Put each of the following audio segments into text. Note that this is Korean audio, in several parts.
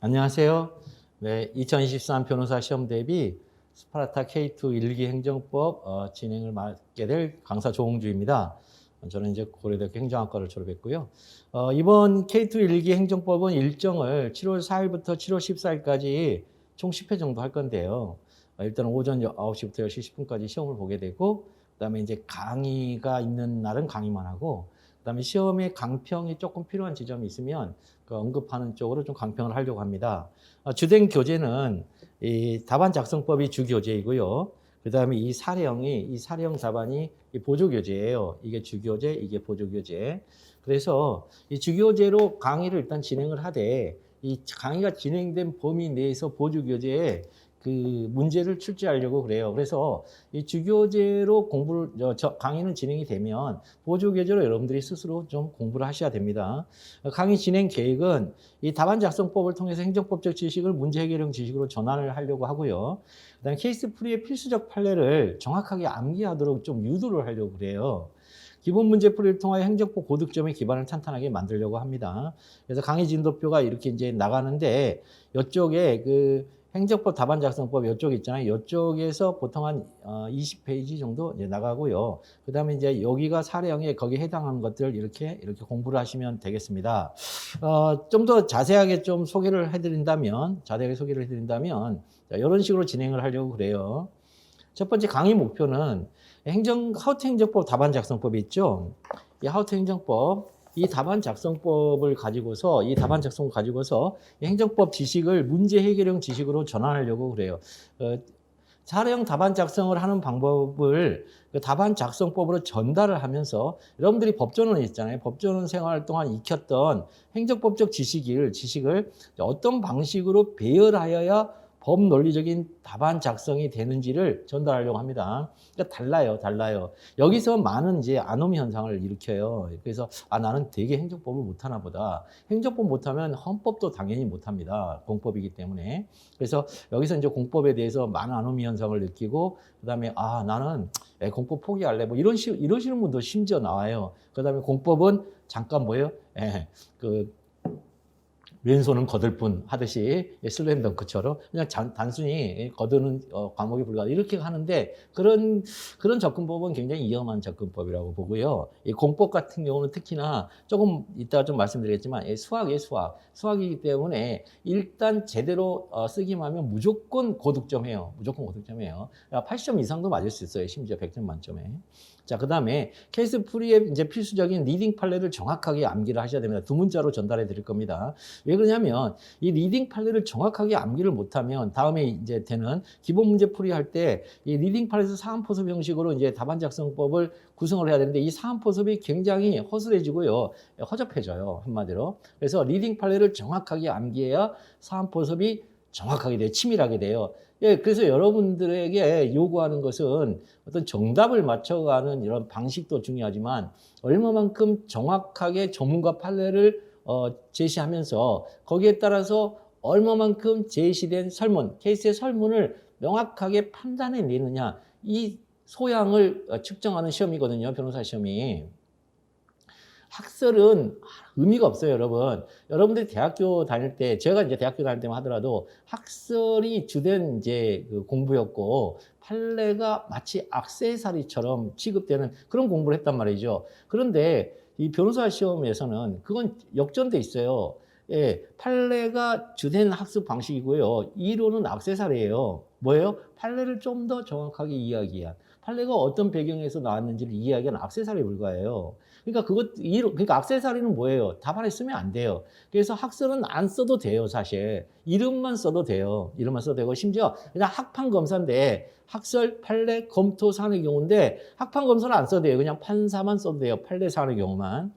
안녕하세요. 네, 2023 변호사 시험 대비 스파르타 K2 일기 행정법 진행을 맡게 될 강사 조홍주입니다. 저는 이제 고려대학교 행정학과를 졸업했고요. 이번 K2 일기 행정법은 일정을 7월 4일부터 7월 14일까지 총 10회 정도 할 건데요. 일단 오전 9시부터 10시 10분까지 시험을 보게 되고, 그다음에 이제 강의가 있는 날은 강의만 하고, 그다음에 시험에 강평이 조금 필요한 지점이 있으면 그 언급하는 쪽으로 좀 강평을 하려고 합니다. 주된 교재는 이 답안 작성법이 주 교재이고요. 그다음에 이 사례형 답안이 이 보조 교재예요. 이게 주 교재, 이게 보조 교재. 그래서 이 주 교재로 강의를 일단 진행을 하되, 이 강의가 진행된 범위 내에서 보조 교재에 그 문제를 출제하려고 그래요. 그래서 이 주교재로 강의는 진행이 되면 보조 교재로 여러분들이 스스로 좀 공부를 하셔야 됩니다. 강의 진행 계획은 이 답안 작성법을 통해서 행정법적 지식을 문제 해결형 지식으로 전환을 하려고 하고요. 그다음에 케이스 풀이의 필수적 판례를 정확하게 암기하도록 좀 유도를 하려고 그래요. 기본 문제 풀이를 통하여 행정법 고득점의 기반을 탄탄하게 만들려고 합니다. 그래서 강의 진도표가 이렇게 이제 나가는데, 이쪽에 그 행정법 답안 작성법 이쪽 있잖아요. 이쪽에서 보통 한 20페이지 정도 이제 나가고요. 그다음에 이제 여기가 사례형에 거기에 해당하는 것들 이렇게 공부를 하시면 되겠습니다. 좀 더 자세하게 좀 소개를 해드린다면, 자, 이런 식으로 진행을 하려고 그래요. 첫 번째 강의 목표는 하우트 행정법 답안 작성법이 있죠. 이 하우트 행정법, 이 답안 작성법을 가지고서 행정법 지식을 문제 해결형 지식으로 전환하려고 그래요. 사례형 답안 작성을 하는 방법을 그 답안 작성법으로 전달을 하면서, 여러분들이 법조는 있잖아요. 법조는 생활 동안 익혔던 행정법적 지식을 어떤 방식으로 배열하여야 법 논리적인 답안 작성이 되는지를 전달하려고 합니다. 그러니까 달라요. 여기서 많은 이제 아노미 현상을 일으켜요. 그래서 나는 되게 행정법을 못하나 보다. 행정법 못하면 헌법도 당연히 못합니다. 공법이기 때문에. 그래서 여기서 이제 공법에 대해서 많은 아노미 현상을 느끼고, 그다음에 나는 공법 포기할래. 뭐 이러시는 분도 심지어 나와요. 그다음에 공법은 잠깐 뭐예요? 왼손은 거들 뿐 하듯이 슬램덩크처럼 그냥 단순히 거드는 과목에 불과하다 이렇게 하는데, 그런 접근법은 굉장히 위험한 접근법이라고 보고요. 이 공법 같은 경우는 특히나 조금 이따가 좀 말씀드리겠지만 수학이기 때문에 일단 제대로 쓰기만 하면 무조건 고득점해요. 80점 이상도 맞을 수 있어요. 심지어 100점 만점에. 자, 그 다음에 케이스 풀이의 이제 필수적인 리딩 판례를 정확하게 암기를 하셔야 됩니다. 두 문자로 전달해 드릴 겁니다. 왜 그러냐면 이 리딩 판례를 정확하게 암기를 못하면 다음에 이제 되는 기본 문제 풀이할 때 이 리딩 판례에서 사안포섭 형식으로 이제 답안 작성법을 구성을 해야 되는데, 이 사안포섭이 굉장히 허술해지고요, 허접해져요, 한마디로. 그래서 리딩 판례를 정확하게 암기해야 사안포섭이 정확하게 돼요, 치밀하게 돼요. 그래서 여러분들에게 요구하는 것은 어떤 정답을 맞춰가는 이런 방식도 중요하지만, 얼마만큼 정확하게 전문가 판례를 제시하면서 거기에 따라서 얼마만큼 제시된 설문, 케이스의 설문을 명확하게 판단해 내느냐, 이 소양을 측정하는 시험이거든요, 변호사 시험이. 학설은 의미가 없어요, 여러분. 여러분들이 대학교 다닐 때, 제가 이제 대학교 다닐 때만 하더라도 학설이 주된 이제 그 공부였고, 판례가 마치 액세서리처럼 취급되는 그런 공부를 했단 말이죠. 그런데 이 변호사 시험에서는 그건 역전돼 있어요. 판례가 주된 학습 방식이고요, 이론은 액세서리예요. 뭐예요? 판례를 좀 더 정확하게 이야기한, 판례가 어떤 배경에서 나왔는지를 이야기하는 액세서리에 불과해요. 그러니까 액세서리는 뭐예요? 답안에 쓰면 안 돼요. 그래서 학설은 안 써도 돼요, 사실. 이름만 써도 돼요. 심지어 그냥 학판 검사인데, 학설, 판례, 검토 사안의 경우인데, 학판 검사는 안 써도 돼요. 그냥 판사만 써도 돼요. 판례 사안의 경우만.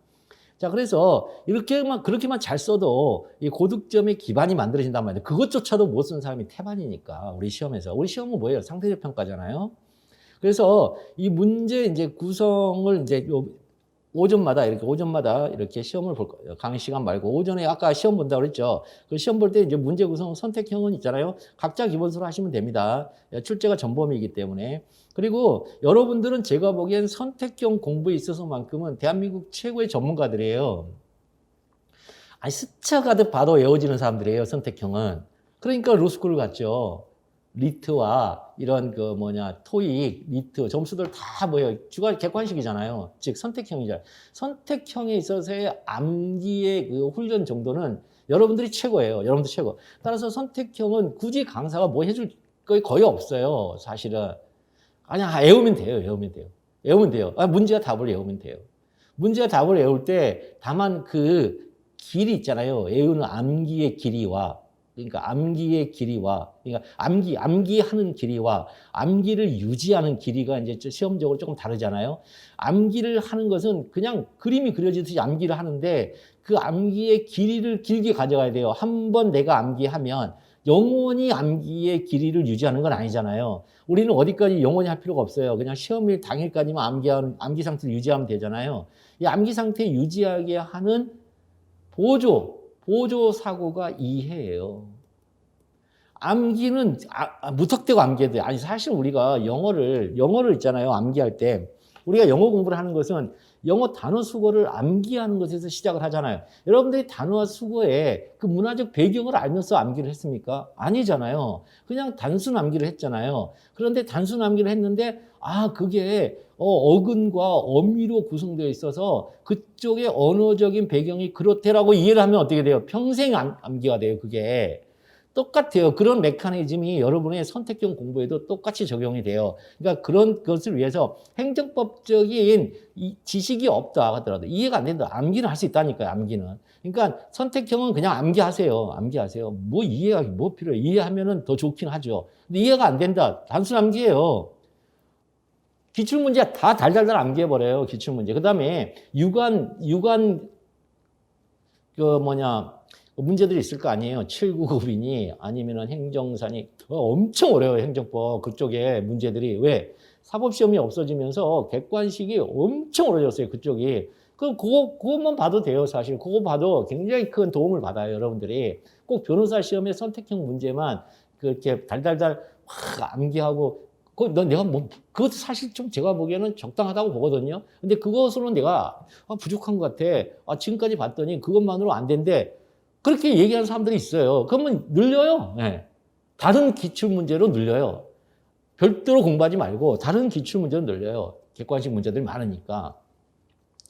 자, 그래서 그렇게만 잘 써도 이 고득점의 기반이 만들어진단 말이에요. 그것조차도 못 쓴 사람이 태반이니까, 우리 시험에서. 우리 시험은 뭐예요? 상대적 평가잖아요. 그래서 이 문제 이제 구성을 이제 오전마다 이렇게 시험을 볼 거예요. 강의 시간 말고 오전에 아까 시험 본다고 그랬죠. 그 시험 볼 때 이제 문제 구성 선택형은 있잖아요. 각자 기본서로 하시면 됩니다. 출제가 전범이기 때문에. 그리고 여러분들은 제가 보기엔 선택형 공부에 있어서만큼은 대한민국 최고의 전문가들이에요. 아니, 스쳐가듯 봐도 외워지는 사람들이에요, 선택형은. 그러니까 로스쿨을 갔죠. 리트와 이런 토익, 리트, 점수들 다 뭐예요? 주관 객관식이잖아요. 즉, 선택형이잖아요. 선택형에 있어서의 암기의 그 훈련 정도는 여러분들이 최고예요. 여러분들 최고. 따라서 선택형은 굳이 강사가 뭐 해줄 거의 없어요, 사실은. 그냥 외우면 돼요, 외우면 돼요. 외우면 돼요. 문제와 답을 외우면 돼요. 문제와 답을 외울 때 다만 그 길이 있잖아요. 외우는 암기의 길이와, 그러니까 암기하는 길이와 암기를 유지하는 길이가 이제 시험적으로 조금 다르잖아요. 암기를 하는 것은 그냥 그림이 그려지듯이 암기를 하는데 그 암기의 길이를 길게 가져가야 돼요. 한 번 내가 암기하면 영원히 암기의 길이를 유지하는 건 아니잖아요. 우리는 어디까지 영원히 할 필요가 없어요. 그냥 시험일 당일까지만 암기 상태를 유지하면 되잖아요. 이 암기 상태 유지하게 하는 보조 사고가 이해예요. 암기는 무턱대고 암기해야 돼요. 아니, 사실 우리가 영어를 있잖아요. 암기할 때 우리가 영어 공부를 하는 것은 영어 단어 수거를 암기하는 것에서 시작을 하잖아요. 여러분들이 단어와 수거의 그 문화적 배경을 알면서 암기를 했습니까? 아니잖아요. 그냥 단순 암기를 했잖아요. 그런데 단순 암기를 했는데 그게 어근과 어미로 구성되어 있어서 그쪽의 언어적인 배경이 그렇대라고 이해를 하면 어떻게 돼요? 평생 암기가 돼요, 그게. 똑같아요. 그런 메커니즘이 여러분의 선택형 공부에도 똑같이 적용이 돼요. 그러니까 그런 것을 위해서 행정법적인 지식이 없다 하더라도 이해가 안 된다. 암기는 할 수 있다니까요, 암기는. 그러니까 선택형은 그냥 암기하세요. 암기하세요. 뭐 이해하기 뭐 필요해요. 이해하면은 더 좋긴 하죠. 근데 이해가 안 된다. 단순 암기예요. 기출문제 다 달달달 암기해버려요, 기출문제. 그 다음에 유관, 문제들이 있을 거 아니에요. 799이니 아니면은 행정사니 엄청 어려워요, 행정법. 그쪽에 문제들이. 왜? 사법시험이 없어지면서 객관식이 엄청 어려졌어요, 그쪽이. 그것만 봐도 돼요, 사실. 그거 봐도 굉장히 큰 도움을 받아요, 여러분들이. 꼭 변호사 시험의 선택형 문제만 그렇게 달달달 확 암기하고 그것도 사실 좀 제가 보기에는 적당하다고 보거든요. 근데 그것으로는 내가 부족한 것 같아. 지금까지 봤더니 그것만으로 안 된대. 그렇게 얘기하는 사람들이 있어요. 그러면 늘려요. 네. 다른 기출문제로 늘려요. 별도로 공부하지 말고 다른 기출문제로 늘려요. 객관식 문제들이 많으니까.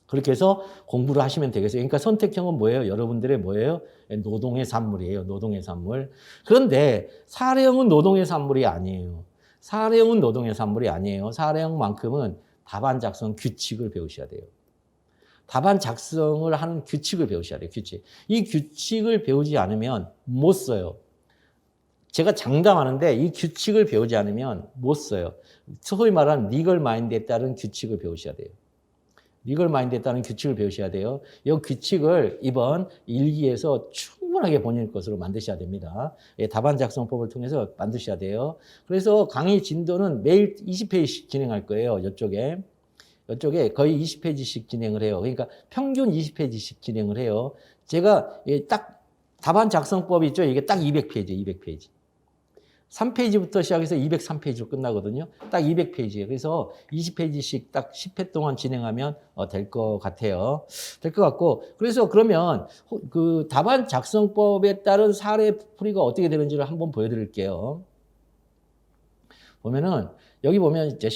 그렇게 해서 공부를 하시면 되겠어요. 그러니까 선택형은 뭐예요? 여러분들의 뭐예요? 노동의 산물이에요. 노동의 산물. 그런데 사례형은 노동의 산물이 아니에요. 사례형은 노동의 산물이 아니에요. 사례형만큼은 답안 작성 규칙을 배우셔야 돼요. 답안 작성을 하는 규칙을 배우셔야 돼요. 규칙. 이 규칙을 배우지 않으면 못 써요. 제가 장담하는데 이 규칙을 배우지 않으면 못 써요. 소위 말하는 리걸 마인드에 따른 규칙을 배우셔야 돼요. 리걸 마인드에 따른 규칙을 배우셔야 돼요. 이 규칙을 이번 일기에서 충분하게 본인 것으로 만드셔야 됩니다. 답안 작성법을 통해서 만드셔야 돼요. 그래서 강의 진도는 매일 20회씩 진행할 거예요. 이쪽에 거의 20페이지씩 진행을 해요. 그러니까 평균 20페이지씩 진행을 해요. 제가 딱 답안 작성법이 있죠. 이게 딱 200페이지. 3페이지부터 시작해서 203페이지로 끝나거든요. 딱 200페이지예요. 그래서 20페이지씩 딱 10회 동안 진행하면 될 것 같아요. 될 것 같고. 그래서 그러면 그 답안 작성법에 따른 사례 풀이가 어떻게 되는지를 한번 보여드릴게요. 보면은 여기 보면 이제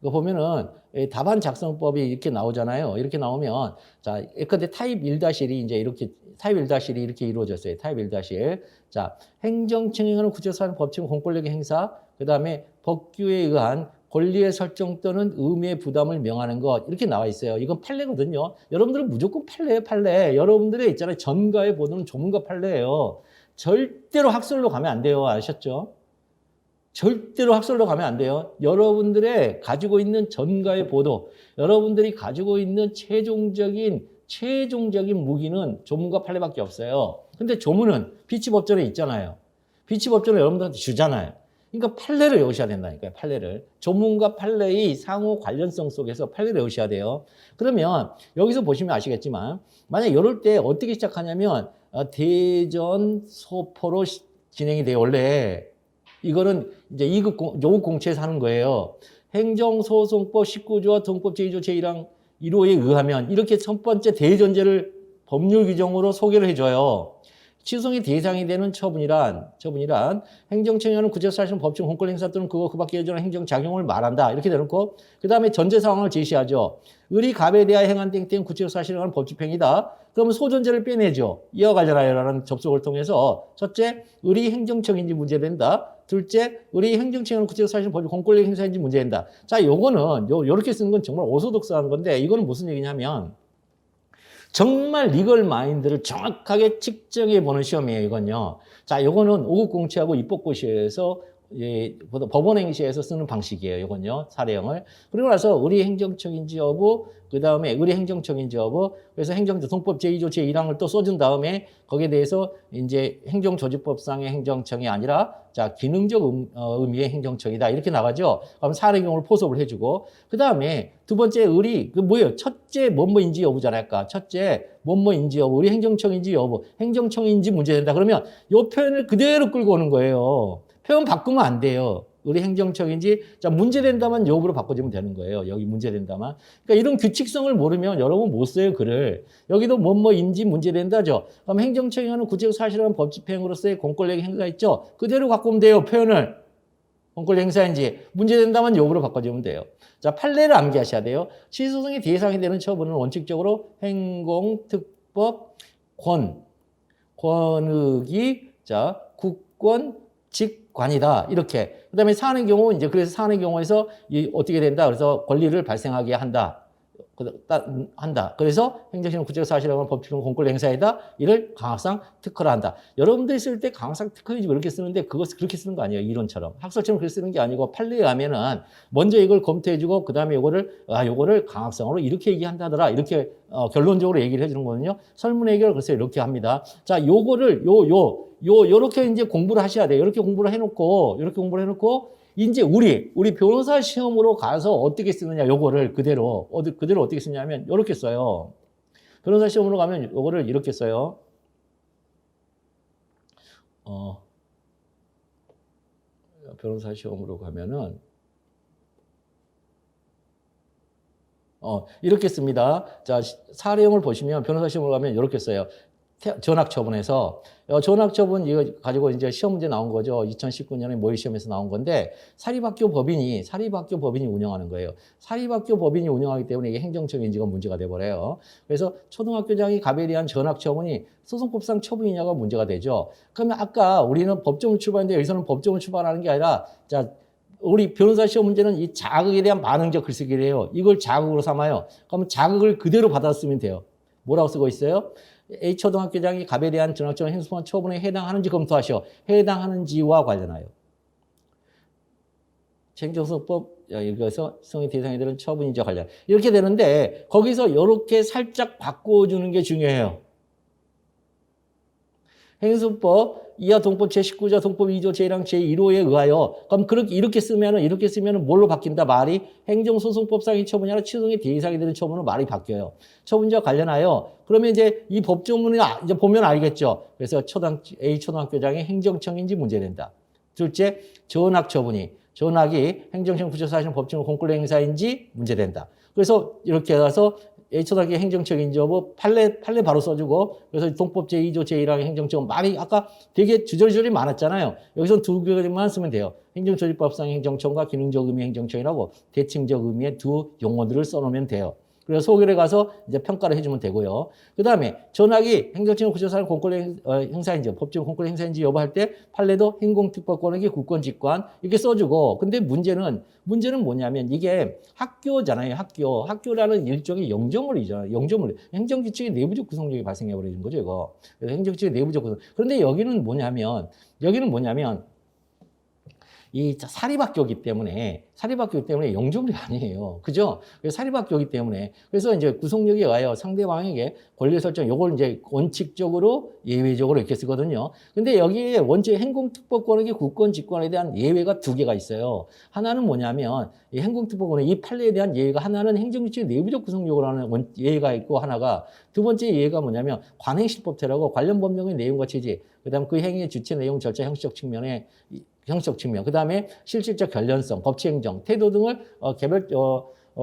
이거 보면은 답안 작성법이 이렇게 나오잖아요. 이렇게 나오면 자, 근데 타입 1-1이 이제 이렇게 타입 1-1이 이렇게 이루어졌어요. 타입 1-1. 자, 행정청행하는 구체사는 법칙 공권력의 행사, 그다음에 법규에 의한 권리의 설정 또는 의무의 부담을 명하는 것 이렇게 나와 있어요. 이건 판례거든요. 여러분들은 무조건 판례예요, 판례. 여러분들의 있잖아요. 전가의 보도는 전문가 판례예요. 절대로 학설로 가면 안 돼요. 아셨죠? 절대로 학설로 가면 안 돼요. 여러분들의 가지고 있는 전가의 보도, 여러분들이 가지고 있는 최종적인 무기는 조문과 판례밖에 없어요. 근데 조문은 비치법전에 있잖아요. 비치법전을 여러분들한테 주잖아요. 그러니까 판례를 외우셔야 된다니까요. 판례를. 조문과 판례의 상호 관련성 속에서 판례를 외우셔야 돼요. 그러면 여기서 보시면 아시겠지만 만약 이럴 때 어떻게 시작하냐면 대전 소포로 진행이 돼요. 원래. 이거는 이제 2급 조국 공채에서 하는 거예요. 행정소송법 19조와 등법 제2조 제1항 1호에 의하면 이렇게 첫 번째 대전제를 법률 규정으로 소개를 해줘요. 취소의 대상이 되는 처분이란 행정청이 하는 구체사실은 법정 공권 행사 또는 그 밖에 여전한 행정작용을 말한다. 이렇게 되놓고 그 다음에 전제 상황을 제시하죠. 의리 갑에 대하여 행한 땡땡 구체사실을 하는 법집행이다. 그러면 소전제를 빼내죠. 이와 관련하여라는 접속을 통해서 첫째, 의리 행정청인지 문제된다. 둘째, 의리 행정청이 하는 구체사실은 법정 공권력 행사인지 문제된다. 자, 요거는 요렇게 쓰는 건 정말 오소독스한 건데 이거는 무슨 얘기냐면 정말 리걸 마인드를 정확하게 측정해 보는 시험이에요, 이건요. 자, 요거는 5급 공채하고 입법고시에서 법원 행시에서 쓰는 방식이에요, 이건요. 사례형을. 그리고 나서 의리 행정청인지 여부, 그 다음에 의리 행정청인지 여부, 그래서 행정조성법 제2조 제1항을 또 써준 다음에 거기에 대해서 이제 행정조직법상의 행정청이 아니라 자, 기능적 의미의 행정청이다. 이렇게 나가죠. 그럼 사례경우를 포섭을 해주고, 그 다음에 두 번째 의리, 그 뭐예요? 첫째 뭐뭐인지 여부잖아요. 아까 첫째 뭐뭐인지 여부, 의리 행정청인지 여부, 행정청인지 문제된다. 그러면 이 표현을 그대로 끌고 오는 거예요. 표현 바꾸면 안 돼요. 의리 행정청인지, 자, 문제된다만 여부로 바꿔주면 되는 거예요. 여기 문제된다만. 그러니까 이런 규칙성을 모르면 여러분 못 써요, 글을. 여기도 뭐뭐인지 문제된다죠. 그럼 행정청이 하는 구체적 사실은 법집행으로서의 공권력 행사가 있죠. 그대로 갖고 오면 돼요, 표현을. 공권력 행사인지 문제된다만 여부로 바꿔주면 돼요. 자, 판례를 암기하셔야 돼요. 취소성의 대상이 되는 처분은 원칙적으로 행공특법 권익이 자, 국권 직관이다. 이렇게. 그 다음에 사안의 경우, 이제 그래서 사안의 경우에서 어떻게 된다. 그래서 권리를 발생하게 한다. 그래서 행정시는 구체적 사실이라면 법칙은 공권력 행사이다. 이를 강학상 특허를 한다. 여러분들이 쓸 때 강학상 특허이지 그렇게 쓰는데 그것 그렇게 쓰는 거 아니에요. 이론처럼. 학설처럼 그렇게 쓰는 게 아니고 판례에 하면은 먼저 이걸 검토해주고 그 다음에 요거를 강학상으로 이렇게 얘기한다더라. 이렇게 결론적으로 얘기를 해주는 거거든요. 설문 해결을 그래서 이렇게 합니다. 자, 요거를 요렇게 이제 공부를 하셔야 돼요. 이렇게 공부를 해놓고 이제 우리 변호사 시험으로 가서 어떻게 쓰느냐, 요거를 그대로 어떻게 쓰냐면, 요렇게 써요. 변호사 시험으로 가면 요거를 이렇게 써요. 변호사 시험으로 가면은, 이렇게 씁니다. 자, 사례형을 보시면 변호사 시험으로 가면 이렇게 써요. 전학처분에서 전학처분 이거 가지고 이제 시험 문제 나온 거죠. 2019년에 모의 시험에서 나온 건데 사립학교 법인이 운영하는 거예요. 사립학교 법인이 운영하기 때문에 이게 행정처분인지가 문제가 돼 버려요. 그래서 초등학교장이 갑에 대한 전학처분이 소송법상 처분이냐가 문제가 되죠. 그러면 아까 우리는 법정을 출발했는데 여기서는 법정을 출발하는 게 아니라 자, 우리 변호사 시험 문제는 이 자극에 대한 반응적 글쓰기래요. 이걸 자극으로 삼아요. 그러면 자극을 그대로 받아쓰면 돼요. 뭐라고 쓰고 있어요? A초등학교장이 갑에 대한 전학처분 행소한 처분에 해당하는지 검토하시오. 해당하는지와 관련하여. 행정소송법 여기서 성의 대상이 되는 처분인지와 관련. 이렇게 되는데 거기서 이렇게 살짝 바꿔주는 게 중요해요. 행정소법 이하 동법 제19조 동법 2조 제1항 제1호에 의하여 그럼 이렇게 쓰면은 뭘로 바뀐다? 말이 행정소송법상의 처분이 아니라 취소의 대상이 되는 처분으로 말이 바뀌어요. 처분자와 관련하여 그러면 이제 이 법조문을 이제 보면 알겠죠. 그래서 A 초등학교장이 행정청인지 문제된다. 둘째, 전학이 행정청 구체사실은 법정의 공권력 행사인지 문제된다. 그래서 이렇게 해서 A초등학교 행정청인지 여부 판례 바로 써주고 그래서 동법 제2조 제1항의 행정청 말이 아까 되게 주저리주저리 많았잖아요. 여기서 두 개만 쓰면 돼요. 행정조직법상 행정청과 기능적 의미 행정청이라고 대칭적 의미의 두 용어들을 써놓으면 돼요. 그래서 소결에 가서 이제 평가를 해주면 되고요. 그 다음에 전학이 행정청 구체사실 공권력 행사인지 법정 공권력 행사인지 여부할 때 판례도 행공특법권에게 국권직관 이렇게 써주고 근데 문제는 뭐냐면 이게 학교잖아요. 학교라는 일종의 영조물이잖아요. 행정규칙의 내부적 구성력이 발생해버리는 거죠. 이거. 그래서 행정규칙의 내부적 구성. 그런데 여기는 뭐냐면 이 사립학교이기 때문에 영조물이 아니에요. 그죠? 그래서 사립학교이기 때문에 그래서 이제 구성력에 의하여 상대방에게 권리 설정 요걸 이제 원칙적으로 예외적으로 이렇게 쓰거든요. 근데 여기에 원칙 행공특법권에게 국권 직권에 대한 예외가 두 개가 있어요. 하나는 뭐냐면 이 행공특법권의 이 판례에 대한 예외가 하나는 행정규칙의 내부적 구성력으로 하는 예외가 있고 하나가 두 번째 예외가 뭐냐면 관행실법태라고 관련 법령의 내용과 취지 그다음 그 행위의 주체 내용 절차 형식적 측면, 그 다음에 실질적 결련성, 법치행정, 태도 등을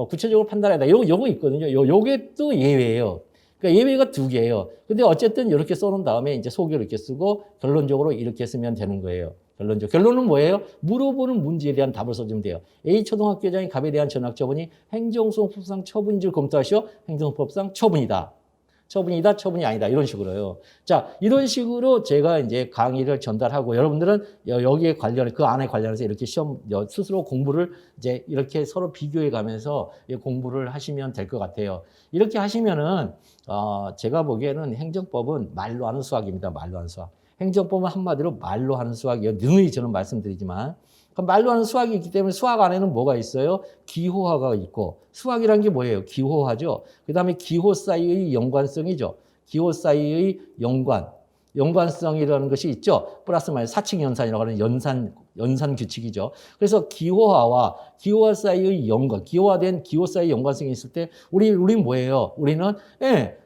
구체적으로 판단해야 돼. 요거 있거든요. 요게 또 예외예요. 그러니까 예외가 두 개예요. 근데 어쨌든 이렇게 써놓은 다음에 이제 속을 이렇게 쓰고 결론적으로 이렇게 쓰면 되는 거예요. 결론은 뭐예요? 물어보는 문제에 대한 답을 써주면 돼요. A 초등학교장이 갑에 대한 전학 처분이 행정소송법상 처분인지를 검토하시오. 행정법상 처분이다. 처분이다, 처분이 아니다. 이런 식으로요. 자, 이런 식으로 제가 이제 강의를 전달하고 여러분들은 여기에 그 안에 관련해서 이렇게 스스로 공부를 이제 이렇게 서로 비교해 가면서 공부를 하시면 될 것 같아요. 이렇게 하시면은, 제가 보기에는 행정법은 말로 하는 수학입니다. 말로 하는 수학. 행정법은 한마디로 말로 하는 수학이에요. 누누이 저는 말씀드리지만. 말로 하는 수학이 있기 때문에 수학 안에는 뭐가 있어요? 기호화가 있고 수학이란 게 뭐예요? 기호화죠. 그 다음에 기호 사이의 연관성이죠. 기호 사이의 연관성이라는 것이 있죠. 플러스 마이너스 사칙 연산이라고 하는 연산 규칙이죠. 그래서 기호화 사이의 기호화된 기호 사이의 연관성이 있을 때 우리는 뭐예요? 우리는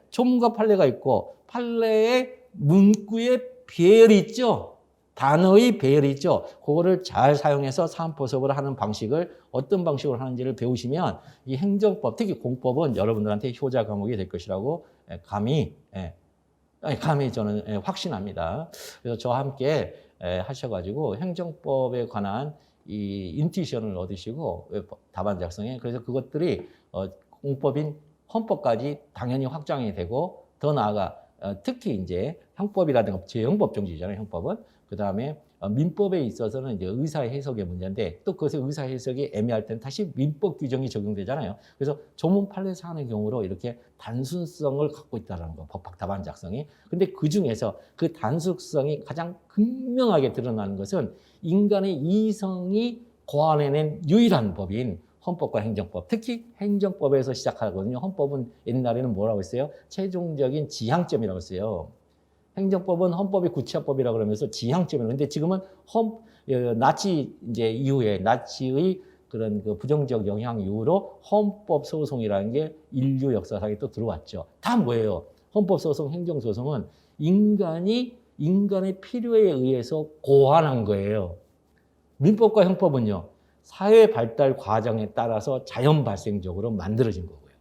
초문과 판례가 있고 판례의 문구에 배열이 있죠. 단어의 배열이 있죠. 그거를 잘 사용해서 사안포섭을 하는 방식을 어떤 방식으로 하는지를 배우시면 이 행정법, 특히 공법은 여러분들한테 효자 과목이 될 것이라고 감히 저는 확신합니다. 그래서 저와 함께 하셔가지고 행정법에 관한 이 인투이션을 얻으시고 답안 작성에 그래서 그것들이 공법인 헌법까지 당연히 확장이 되고 더 나아가 특히 이제 형법이라든가 제형법 정지잖아요. 형법은. 그 다음에 민법에 있어서는 이제 의사 해석의 문제인데 또 그것의 의사 해석이 애매할 때는 다시 민법 규정이 적용되잖아요. 그래서 조문 판례 사안의 경우로 이렇게 단순성을 갖고 있다는 거, 법학 답안 작성이. 근데 그 중에서 그 단순성이 가장 극명하게 드러나는 것은 인간의 이성이 고안해낸 유일한 법인 헌법과 행정법, 특히 행정법에서 시작하거든요. 헌법은 옛날에는 뭐라고 했어요? 최종적인 지향점이라고 했어요. 행정법은 헌법의 구체화법이라고 그러면서 지향점이라고. 근데 지금은 나치 이제 이후에 나치의 그런 그 부정적 영향 이후로 헌법 소송이라는 게 인류 역사상에 또 들어왔죠. 다 뭐예요? 헌법 소송, 행정 소송은 인간의 필요에 의해서 고안한 거예요. 민법과 형법은요. 사회 발달 과정에 따라서 자연 발생적으로 만들어진 거고요.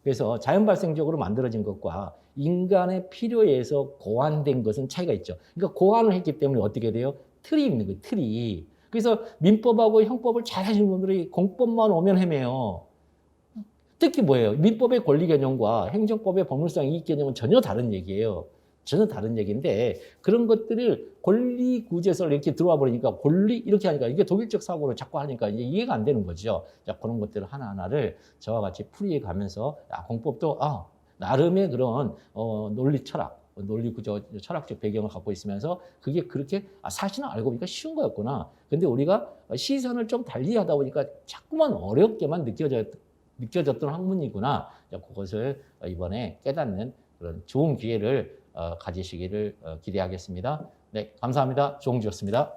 그래서 자연 발생적으로 만들어진 것과 인간의 필요에 의해서 고안된 것은 차이가 있죠. 그러니까 고안을 했기 때문에 어떻게 돼요? 틀이 있는 거예요. 틀이. 그래서 민법하고 형법을 잘 하시는 분들이 공법만 오면 헤매요. 특히 뭐예요? 민법의 권리 개념과 행정법의 법률상 이익 개념은 전혀 다른 얘기예요. 전혀 다른 얘기인데 그런 것들을 권리 구제설 이렇게 들어와 버리니까 권리 이렇게 하니까 이게 독일적 사고를 자꾸 하니까 이제 이해가 안 되는 거죠. 자, 그런 것들 하나하나를 저와 같이 풀이해 가면서 공법도 나름의 그런 논리 철학, 논리 구조 철학적 배경을 갖고 있으면서 그게 그렇게 사실은 알고 보니까 쉬운 거였구나. 근데 우리가 시선을 좀 달리 하다 보니까 자꾸만 어렵게만 느껴졌던 학문이구나. 그것을 이번에 깨닫는 그런 좋은 기회를 가지시기를 기대하겠습니다. 네, 감사합니다. 조홍주였습니다.